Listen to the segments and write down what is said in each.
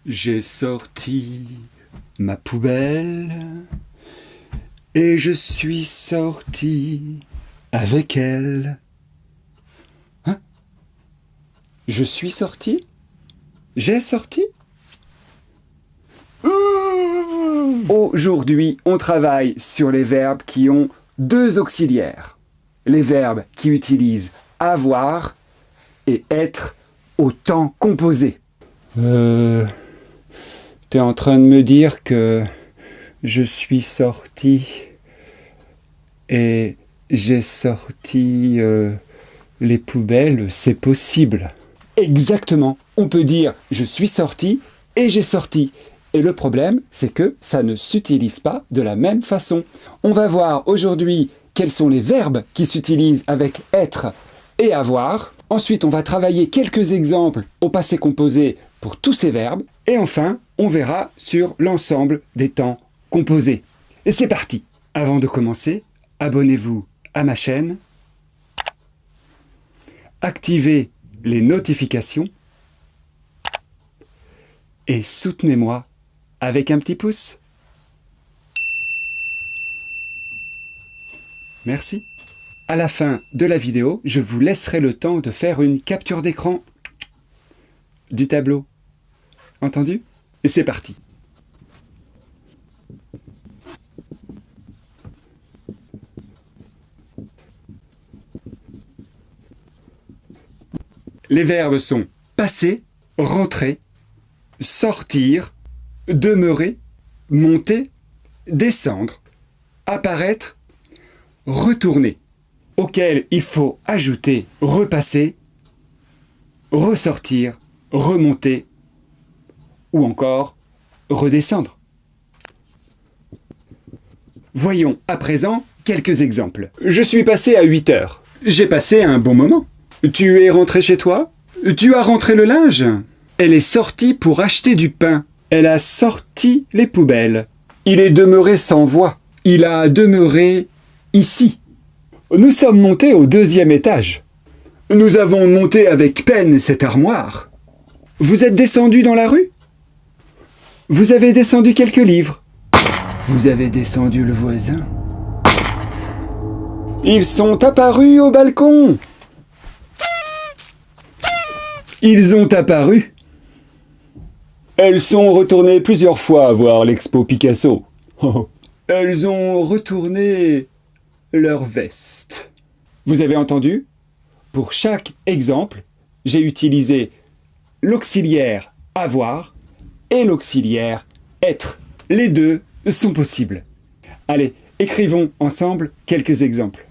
J'ai sorti ma poubelle et je suis sorti avec elle. Hein? Je suis sorti? J'ai sorti? Aujourd'hui, on travaille sur les verbes qui ont deux auxiliaires. Les verbes qui utilisent avoir et être au temps composé. T'es en train de me dire que je suis sorti et j'ai sorti les poubelles, c'est possible. Exactement, on peut dire je suis sorti et j'ai sorti. Et le problème, c'est que ça ne s'utilise pas de la même façon. On va voir aujourd'hui quels sont les verbes qui s'utilisent avec être et avoir. Ensuite, on va travailler quelques exemples au passé composé pour tous ces verbes. Et enfin, on verra sur l'ensemble des temps composés. Et c'est parti! Avant de commencer, abonnez-vous à ma chaîne. Activez les notifications. Et soutenez-moi avec un petit pouce. Merci. À la fin de la vidéo, je vous laisserai le temps de faire une capture d'écran du tableau. Entendu? Et c'est parti. Les verbes sont passer, rentrer, sortir, demeurer, monter, descendre, apparaître, retourner, auquel il faut ajouter repasser, ressortir, remonter ou encore redescendre. Voyons à présent quelques exemples. Je suis passé à 8 heures. J'ai passé un bon moment. Tu es rentré chez toi? Tu as rentré le linge? Elle est sortie pour acheter du pain. Elle a sorti les poubelles. Il est demeuré sans voix. Il a demeuré ici. Nous sommes montés au 2e étage. Nous avons monté avec peine cette armoire. Vous êtes descendu dans la rue? Vous avez descendu quelques livres. Vous avez descendu le voisin. Ils sont apparus au balcon. Ils ont apparu. Elles sont retournées plusieurs fois voir l'expo Picasso. Elles ont retourné leur veste. Vous avez entendu? Pour chaque exemple, j'ai utilisé l'auxiliaire avoir et l'auxiliaire être. Les deux sont possibles. Allez, écrivons ensemble quelques exemples.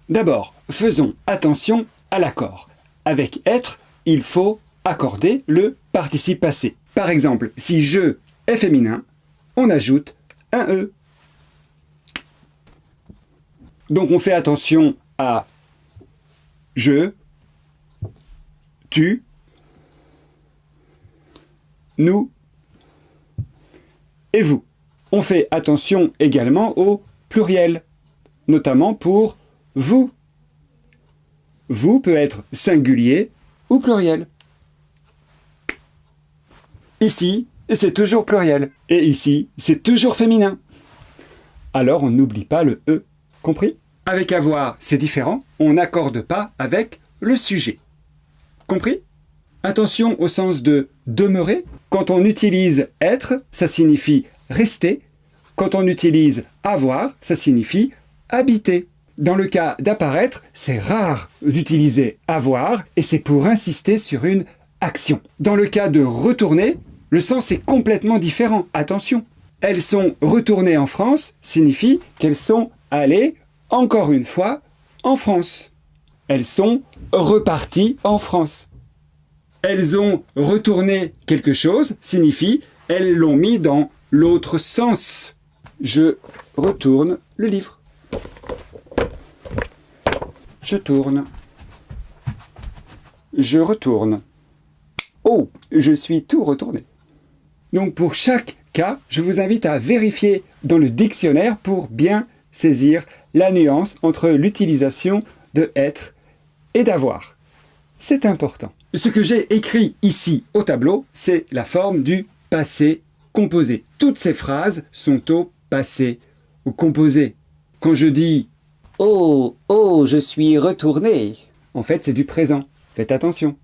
D'abord, faisons attention à l'accord. Avec être, il faut accorder le participe passé. Par exemple, si je est féminin, on ajoute un E. Donc on fait attention à je, tu, nous et vous. On fait attention également au pluriel, notamment pour vous. Vous peut être singulier ou pluriel. Ici, c'est toujours pluriel. Et ici, c'est toujours féminin. Alors, on n'oublie pas le E. Compris? Avec avoir, c'est différent. On n'accorde pas avec le sujet. Compris? Attention au sens de demeurer. Quand on utilise être, ça signifie rester. Quand on utilise avoir, ça signifie habiter. Dans le cas d'apparaître, c'est rare d'utiliser avoir et c'est pour insister sur une action. Dans le cas de retourner, le sens est complètement différent. Attention. Elles sont retournées en France signifie qu'elles sont allées, encore une fois, en France. Elles sont reparties en France. Elles ont retourné quelque chose signifie elles l'ont mis dans l'autre sens. Je retourne le livre. Je tourne. Je retourne. Oh, je suis tout retourné. Donc pour chaque cas, je vous invite à vérifier dans le dictionnaire pour bien saisir la nuance entre l'utilisation de être et d'avoir. C'est important. Ce que j'ai écrit ici au tableau, c'est la forme du passé composé. Toutes ces phrases sont au passé, au composé. Quand je dis « Oh, oh, je suis retourné », en fait, c'est du présent. Faites attention.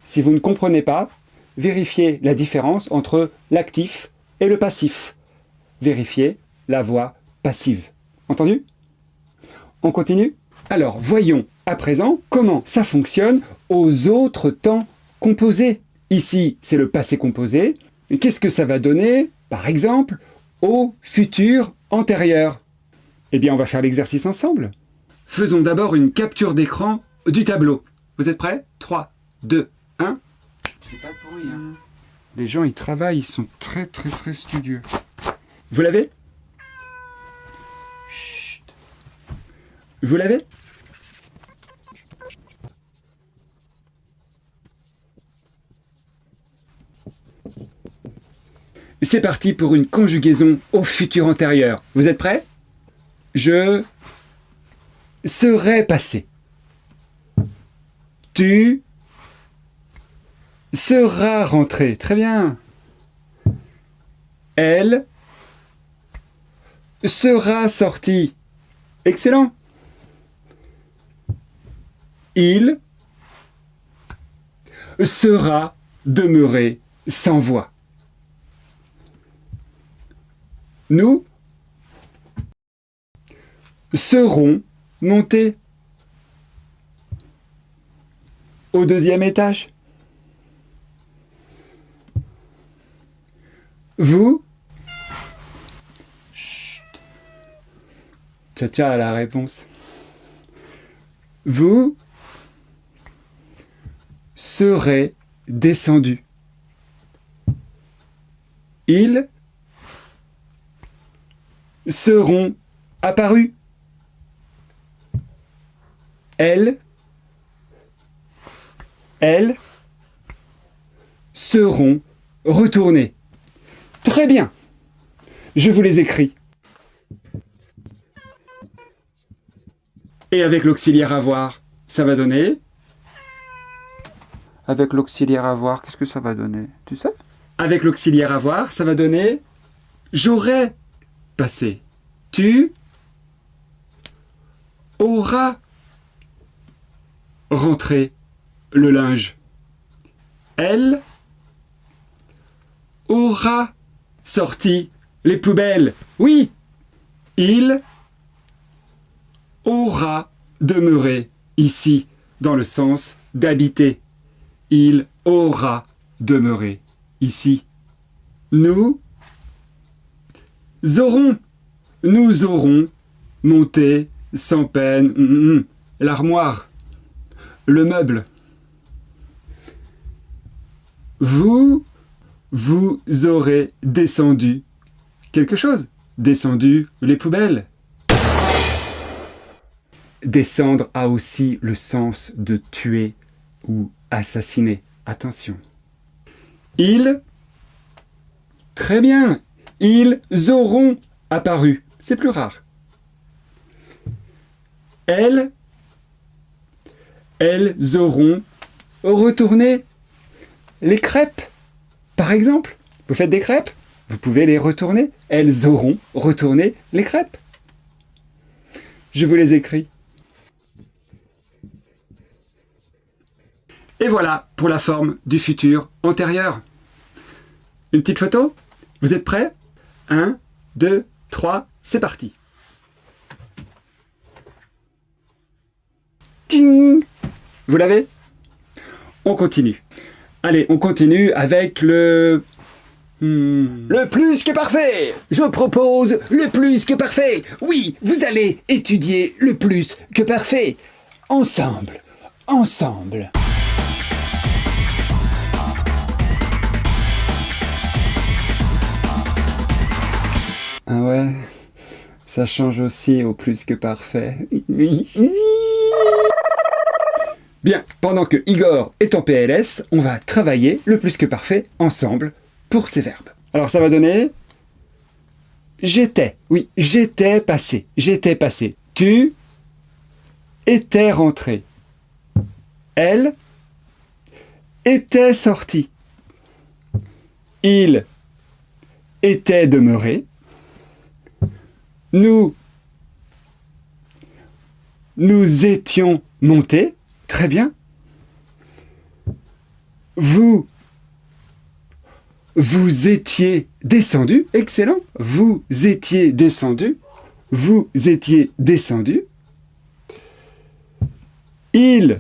Si vous ne comprenez pas, vérifiez la différence entre l'actif et le passif. Vérifiez la voix passive. Entendu? On continue? Alors, voyons à présent comment ça fonctionne aux autres temps composés. Ici, c'est le passé composé. Et qu'est-ce que ça va donner, par exemple, au futur antérieur? Eh bien, on va faire l'exercice ensemble. Faisons d'abord une capture d'écran du tableau. Vous êtes prêts? 3, 2, 1. C'est pas de bruit, hein. Les gens, ils travaillent, ils sont très studieux. Vous l'avez? Chut. Vous l'avez? C'est parti pour une conjugaison au futur antérieur. Vous êtes prêts? Je serais passé. Tu seras rentré. Très bien. Elle sera sortie. Excellent. Il sera demeuré sans voix. Nous serons montés au 2e étage. Vous... Chut. Tcha-tcha a la réponse. Vous serez descendu. Ils seront apparus. Elles seront retournées. Très bien. Je vous les écris. Et avec l'auxiliaire avoir, ça va donner... Avec l'auxiliaire avoir, qu'est-ce que ça va donner? Tu sais? Avec l'auxiliaire avoir, ça va donner... J'aurais passé. Tu auras rentré le linge. Elle aura sorti les poubelles. Oui, il aura demeuré ici, dans le sens d'habiter. Il aura demeuré ici. Nous aurons monté sans peine l'armoire, le meuble. Vous aurez descendu quelque chose. Descendu les poubelles. Descendre a aussi le sens de tuer ou assassiner. Attention. Très bien. Ils auront apparu. C'est plus rare. Elles auront retourné les crêpes. Par exemple, vous faites des crêpes, vous pouvez les retourner. Elles auront retourné les crêpes. Je vous les écris. Et voilà pour la forme du futur antérieur. Une petite photo? Vous êtes prêts? 1, 2, 3, c'est parti. Ting! Vous l'avez? On continue. Allez, on continue avec le... Le plus que parfait! Je propose le plus que parfait! Oui, vous allez étudier le plus que parfait! Ensemble! Ensemble! Ah ouais, ça change aussi au plus que parfait. Bien, pendant que Igor est en PLS, on va travailler le plus que parfait ensemble pour ces verbes. Alors ça va donner j'étais. Oui, j'étais passé. J'étais passé. Tu étais rentré. Elle était sortie. Il était demeuré. Nous étions montés. Très bien. Vous étiez descendu. Excellent. Vous étiez descendu. Vous étiez descendu. Ils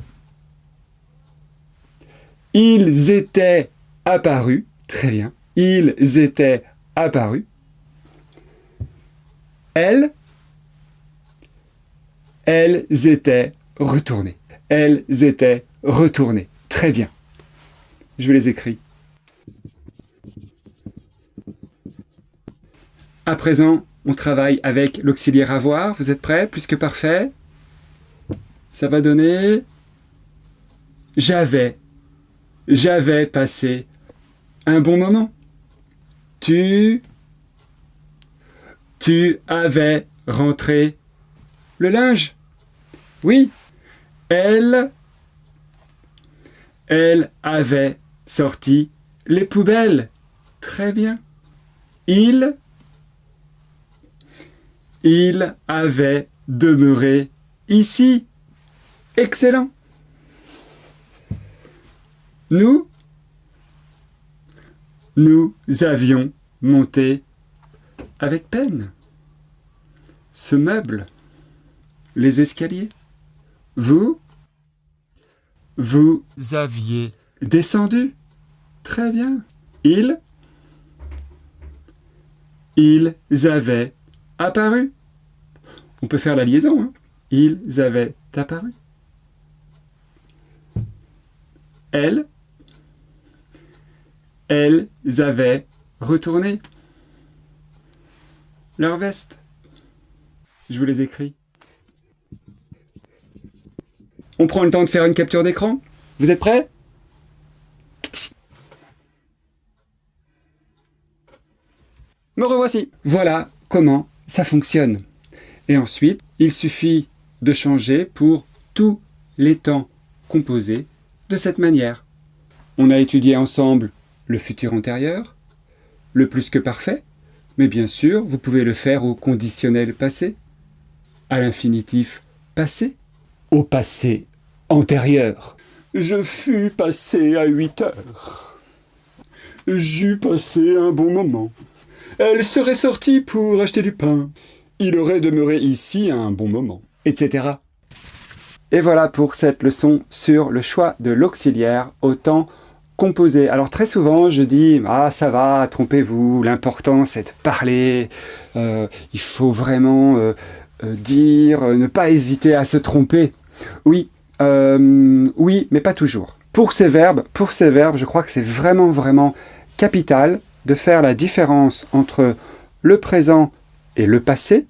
étaient apparus. Très bien. Ils étaient apparus. Elles étaient retournées. Elles étaient retournées. Très bien. Je vous les écris. À présent, on travaille avec l'auxiliaire avoir. Vous êtes prêts? Plus que parfait. Ça va donner j'avais passé un bon moment. Tu avais rentré le linge. Oui. Elle avait sorti les poubelles. Très bien. Il avait demeuré ici. Excellent. Nous avions monté avec peine ce meuble, les escaliers. Vous aviez descendu. Très bien. Ils avaient apparu. On peut faire la liaison, hein. Ils avaient apparu. Elles avaient retourné leur veste. Je vous les écris. On prend le temps de faire une capture d'écran. Vous êtes prêts? Me revoici. Voilà comment ça fonctionne. Et ensuite, il suffit de changer pour tous les temps composés de cette manière. On a étudié ensemble le futur antérieur, le plus que parfait, mais bien sûr, vous pouvez le faire au conditionnel passé, à l'infinitif passé, au passé antérieur. Je fus passé à 8 heures. J'eus passé un bon moment. Elle serait sortie pour acheter du pain. Il aurait demeuré ici un bon moment, etc. Et voilà pour cette leçon sur le choix de l'auxiliaire au temps composé. Alors très souvent, je dis « Ah, ça va, trompez-vous, l'important c'est de parler, il faut vraiment dire, ne pas hésiter à se tromper. » Oui, oui, mais pas toujours. Pour ces verbes, je crois que c'est vraiment capital de faire la différence entre le présent et le passé.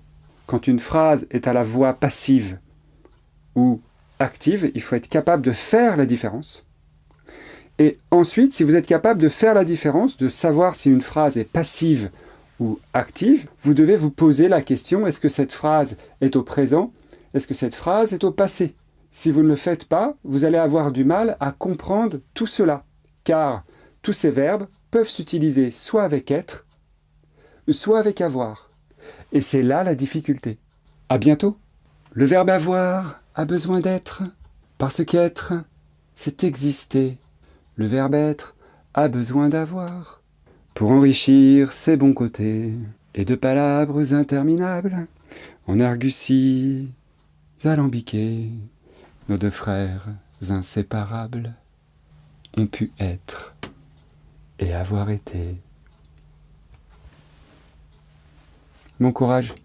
Quand une phrase est à la voix passive ou active, il faut être capable de faire la différence. Et ensuite, si vous êtes capable de faire la différence, de savoir si une phrase est passive ou active, vous devez vous poser la question, est-ce que cette phrase est au présent? Est-ce que cette phrase est au passé? Si vous ne le faites pas, vous allez avoir du mal à comprendre tout cela, car tous ces verbes peuvent s'utiliser soit avec être, soit avec avoir. Et c'est là la difficulté. À bientôt. Le verbe avoir a besoin d'être, parce qu'être, c'est exister. Le verbe être a besoin d'avoir, pour enrichir ses bons côtés, et de palabres interminables, en arguties alambiquées, nos deux frères inséparables ont pu être et avoir été. Bon courage.